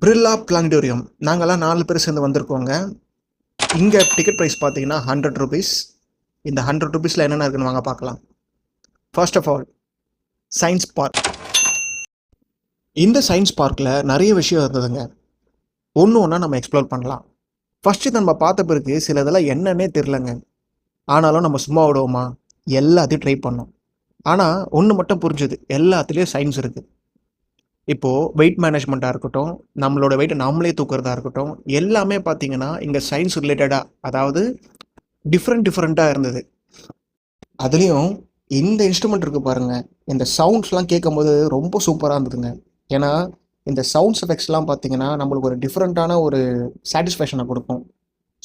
Birla planetarium நாங்கள்லாம் 4 பேர் சேர்ந்து வந்திருக்கோங்க. இங்கே டிக்கெட் ப்ரைஸ் பார்த்தீங்கன்னா ₹100. இந்த ₹100 என்னென்ன இருக்குன்னு வாங்க பார்க்கலாம். First of all science park. இந்த சயின்ஸ் பார்க்கில் நிறைய விஷயம் இருந்ததுங்க. ஒன்று ஒன்றா நம்ம எக்ஸ்ப்ளோர் பண்ணலாம். ஃபஸ்ட்டு நம்ம பார்த்த பிறகு சில இதெல்லாம் என்னன்னே தெரிலங்க. ஆனாலும் நம்ம சும்மா விடுவோமா? எல்லாத்தையும் ட்ரை பண்ணோம். ஆனால் ஒன்று மட்டும் புரிஞ்சுது, எல்லாத்துலேயும் சயின்ஸ் இருக்குது. இப்போது வெயிட் மேனேஜ்மெண்ட்டாக இருக்கட்டும், நம்மளோட வெயிட்டை நாமளே தூக்குறதா இருக்கட்டும், எல்லாமே பார்த்தீங்கன்னா இங்கே சயின்ஸ் ரிலேட்டடாக, அதாவது டிஃப்ரெண்ட்டாக இருந்தது. அதுலேயும் இந்த இன்ஸ்ட்ருமெண்ட் இருக்குது பாருங்கள், இந்த சவுண்ட்ஸ்லாம் கேட்கும்போது ரொம்ப சூப்பராக இருந்ததுங்க. ஏன்னா இந்த சவுண்ட்ஸ் எஃபெக்ட்ஸ்லாம் பார்த்தீங்கன்னா நம்மளுக்கு ஒரு டிஃப்ரெண்ட்டான ஒரு சாட்டிஸ்ஃபேக்ஷனை கொடுக்கும்.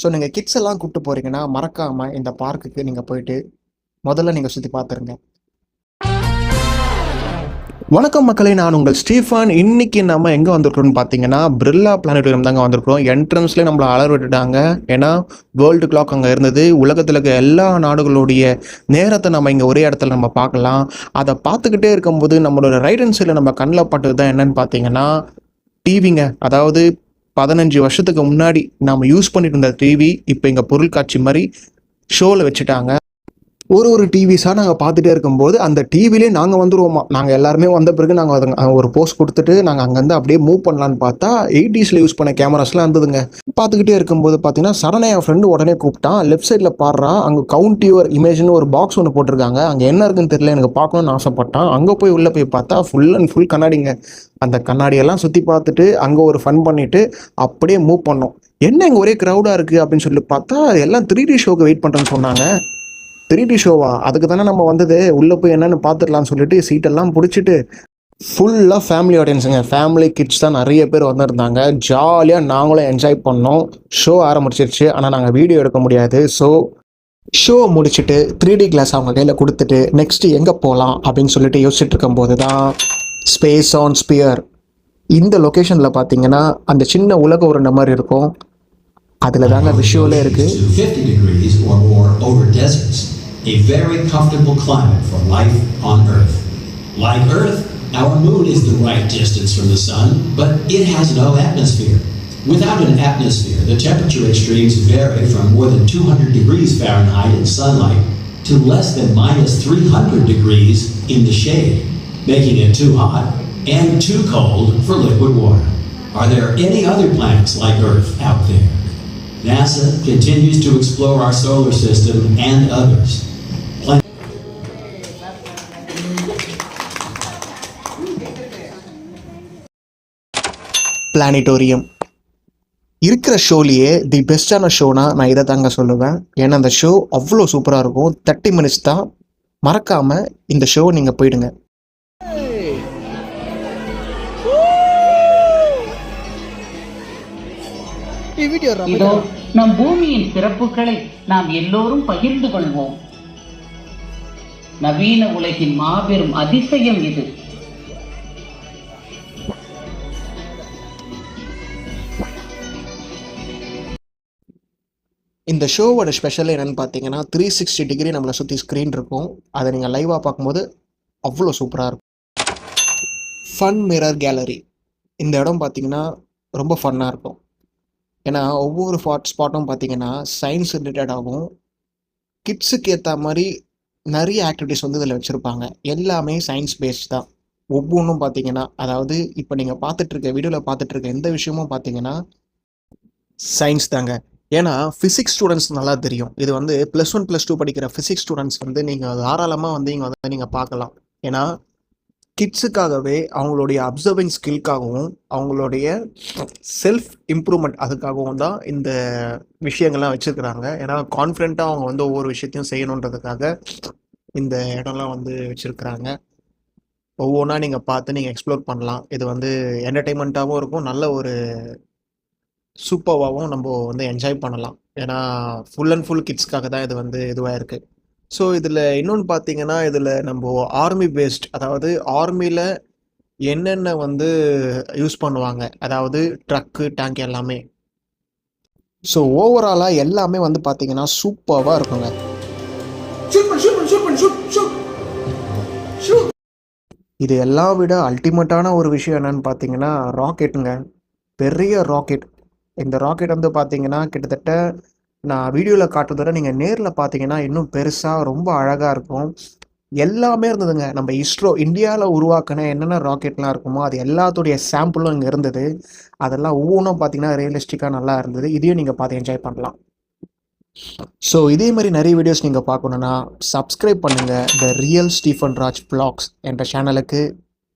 ஸோ நீங்கள் கிட்ஸ் எல்லாம் கூப்பிட்டு போகிறீங்கன்னா மறக்காமல் இந்த பார்க்குக்கு நீங்கள் போயிட்டு முதல்ல நீங்கள் சுற்றி பார்த்துருங்க. வணக்கம் மக்களே, நான் உங்கள் ஸ்டீஃபன். இன்னைக்கு நம்ம எங்கே வந்திருக்கிறோம்னு பார்த்தீங்கன்னா பிர்லா பிளானட்டோரியம் தாங்க வந்திருக்கிறோம். என்ட்ரன்ஸ்லேயே நம்மளை அலர் விட்டுட்டாங்க. ஏன்னா வேர்ல்டு கிளாக் அங்கே இருந்தது. உலகத்தில் இருக்க எல்லா நாடுகளுடைய நேரத்தை நம்ம இங்கே ஒரே இடத்துல நம்ம பார்க்கலாம். அதை பார்த்துக்கிட்டே இருக்கும்போது நம்மளோட ரைட் ஹேண்ட் சைடில் நம்ம கண்ணில் பட்டது தான் என்னன்னு பார்த்தீங்கன்னா டிவிங்க. அதாவது 15 வருஷத்துக்கு முன்னாடி நம்ம யூஸ் பண்ணிட்டு இருந்த டிவி இப்போ இங்கே பொருட்காட்சி மாதிரி ஷோவில் வச்சுட்டாங்க. ஒரு டிவிஸாக நாங்கள் பார்த்துட்டே இருக்கும்போது அந்த டிவிலே நாங்கள் வந்துடுவோமா. நாங்கள் எல்லாருமே வந்த பிறகு நாங்கள் ஒரு போஸ்ட் கொடுத்துட்டு நாங்கள் அங்கேருந்து அப்படியே மூவ் பண்ணலான்னு பார்த்தா 80s யூஸ் பண்ண கேமராஸ்லாம் இருந்ததுங்க. பார்த்துக்கிட்டே இருக்கும்போது பார்த்தீங்கன்னா சடனே என் ஃப்ரெண்டு உடனே கூப்பிட்டான். லெஃப்ட் சைடில் பாடுறா, அங்கே கவுண்ட் யுவர் இமேஜ்னு ஒரு பாக்ஸ் ஒன்று போட்டிருக்காங்க. அங்கே என்ன இருக்குன்னு தெரியல, எனக்கு பார்க்கணுன்னு ஆசைப்பட்டான். அங்கே போய் உள்ளே போய் பார்த்தா ஃபுல் அண்ட் ஃபுல் கண்ணாடிங்க. அந்த கண்ணாடியெல்லாம் சுற்றி பார்த்துட்டு அங்கே ஒரு ஃபன் பண்ணிவிட்டு அப்படியே மூவ் பண்ணோம். என்ன இங்கே ஒரே க்ரௌடாக இருக்குது அப்படின்னு சொல்லி பார்த்தா எல்லாம் 3D ஷோக்கு வெயிட் பண்ணுறேன்னு சொன்னாங்க. 3D ஷோவா? அதுக்கு தானே நம்ம வந்தது, உள்ளே போய் என்னென்னு பார்த்துடலான்னு சொல்லிட்டு சீட்டெல்லாம் பிடிச்சிட்டு ஃபுல்லாக ஃபேமிலி ஆடியன்ஸுங்க. ஃபேமிலி கிட்ஸ் தான் நிறைய பேர் வந்திருந்தாங்க. ஜாலியாக நாங்களும் என்ஜாய் பண்ணோம். ஷோ ஆரம்பிச்சிருச்சு, ஆனால் நாங்கள் வீடியோ எடுக்க முடியாது. ஷோவை முடிச்சுட்டு 3D கிளாஸ் அவங்க கையில் கொடுத்துட்டு நெக்ஸ்ட்டு எங்கே போகலாம் அப்படின்னு சொல்லிட்டு யோசிச்சுட்டு இருக்கும்போது தான் ஸ்பேஸ் ஆன் ஸ்பியர் இந்த லொக்கேஷனில் பார்த்தீங்கன்னா அந்த சின்ன உலக உருண்டை மாதிரி இருக்கும். அதில் தாங்க விஷுவலே இருக்குது. 50 degrees or more over deserts, a very comfortable climate for life on Earth. Like Earth, our moon is the right distance from the sun, but it has no atmosphere. Without an atmosphere, the temperature extremes vary from more than 200 degrees Fahrenheit in sunlight to less than minus 300 degrees in the shade, making it too hot and too cold for liquid water. Are there any other planets like Earth out there? NASA continues to explore our solar system and others. Planetarium இருக்கிற ஷோலேயே தி பெஸ்டான ஷோனா நான் இதை தாங்க சொல்லுவேன். ஏன்னா அந்த show அவ்வளோ சூப்பராக இருக்கும். 30 மினிட்ஸ் தான். மறக்காமல் இந்த ஷோ நீங்கள் போயிடுங்க. இதோ நம் பூமியின் சிறப்புகளை நாம் எல்லோரும் பகிர்ந்து கொள்வோம். நவீன உலகின் மாபெரும் அதிசயம் இது. இந்த ஷோவோட ஸ்பெஷல் என்னென்னு பார்த்தீங்கன்னா 360 டிகிரி நம்மளை சுற்றி ஸ்க்ரீன் இருக்கும். அதை நீங்கள் லைவாக பார்க்கும்போது அவ்வளோ சூப்பராக இருக்கும். Fun mirror gallery. இந்த இடம் பார்த்தீங்கன்னா ரொம்ப ஃபன்னாக இருக்கும். ஏன்னா ஒவ்வொரு ஸ்பாட்டும் பார்த்தீங்கன்னா சயின்ஸ் ரிலேட்டடாகவும் கிட்ஸுக்கு ஏற்ற மாதிரி நிறைய ஆக்டிவிட்டிஸ் வந்து இதில் வச்சுருப்பாங்க. எல்லாமே சயின்ஸ் பேஸ்ட் தான். ஒவ்வொன்றும் பார்த்தீங்கன்னா, அதாவது இப்போ நீங்கள் வீடியோவில் பார்த்துட்ருக்க எந்த விஷயமும் பார்த்தீங்கன்னா சயின்ஸ் தாங்க. ஏன்னா ஃபிசிக்ஸ் ஸ்டூடெண்ட்ஸ் நல்லா தெரியும். இது வந்து +1 +2 படிக்கிற ஃபிசிக்ஸ் ஸ்டூடெண்ட்ஸ் வந்து நீங்கள் தாராளமாக வந்து இங்கே வந்து நீங்கள் பார்க்கலாம். ஏன்னா கிட்ஸுக்காகவே அவங்களுடைய அப்சர்விங் ஸ்கில்காகவும் அவங்களுடைய செல்ஃப் இம்ப்ரூவ்மெண்ட் அதுக்காகவும் தான் இந்த விஷயங்கள்லாம் வச்சுருக்குறாங்க. ஏன்னா கான்ஃபிடென்ட்டாக அவங்க வந்து ஒவ்வொரு விஷயத்தையும் செய்யணுன்றதுக்காக இந்த இடம்லாம் வந்து வச்சுருக்குறாங்க. ஒவ்வொன்றா நீங்கள் பார்த்து நீங்கள் எக்ஸ்ப்ளோர் பண்ணலாம். இது வந்து என்டர்டெயின்மெண்ட்டாகவும் இருக்கும், நல்ல ஒரு சூப்பராகவும் நம்ம வந்து என்ஜாய் பண்ணலாம். ஏன்னா ஃபுல் அண்ட் ஃபுல் கிட்ஸ்க்காக தான் இது வந்து இதுவாக இருக்குது. ஸோ இதில் இன்னொன்று பார்த்தீங்கன்னா, இதில் நம்ம ஆர்மி பேஸ்ட், அதாவது ஆர்மியில் என்னென்ன வந்து யூஸ் பண்ணுவாங்க, அதாவது ட்ரக்கு, டேங்க் எல்லாமே. ஸோ ஓவராலாக எல்லாமே வந்து பார்த்தீங்கன்னா சூப்பராக இருக்குங்க. இது எல்லாம் விட அல்டிமேட்டான ஒரு விஷயம் என்னன்னு பார்த்தீங்கன்னா ராக்கெட்டுங்க. பெரிய ராக்கெட். இந்த ராக்கெட் வந்து பார்த்தீங்கன்னா கிட்டத்தட்ட நான் வீடியோவில் காட்டுறத விட நீங்கள் நேரில் பார்த்தீங்கன்னா இன்னும் பெருசாக ரொம்ப அழகாக இருக்கும். எல்லாமே இருந்ததுங்க. நம்ம இஸ்ரோ இந்தியாவில் உருவாக்கின என்னென்ன ராக்கெட்லாம் இருக்குமோ அது எல்லாத்துடைய சாம்பிளும் இங்கே இருந்தது. அதெல்லாம் ஒவ்வொன்றும் பார்த்தீங்கன்னா ரியலிஸ்டிக்காக நல்லா இருந்தது. இதையும் நீங்கள் பார்த்து என்ஜாய் பண்ணலாம். ஸோ இதே மாதிரி நிறைய வீடியோஸ் நீங்கள் பார்க்கணுன்னா சப்ஸ்கிரைப் பண்ணுங்கள் the real Stephen Raj vlogs என்ற சேனலுக்கு.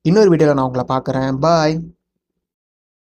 இன்னொரு வீடியோவில் நான் உங்களை பார்க்குறேன். பாய்.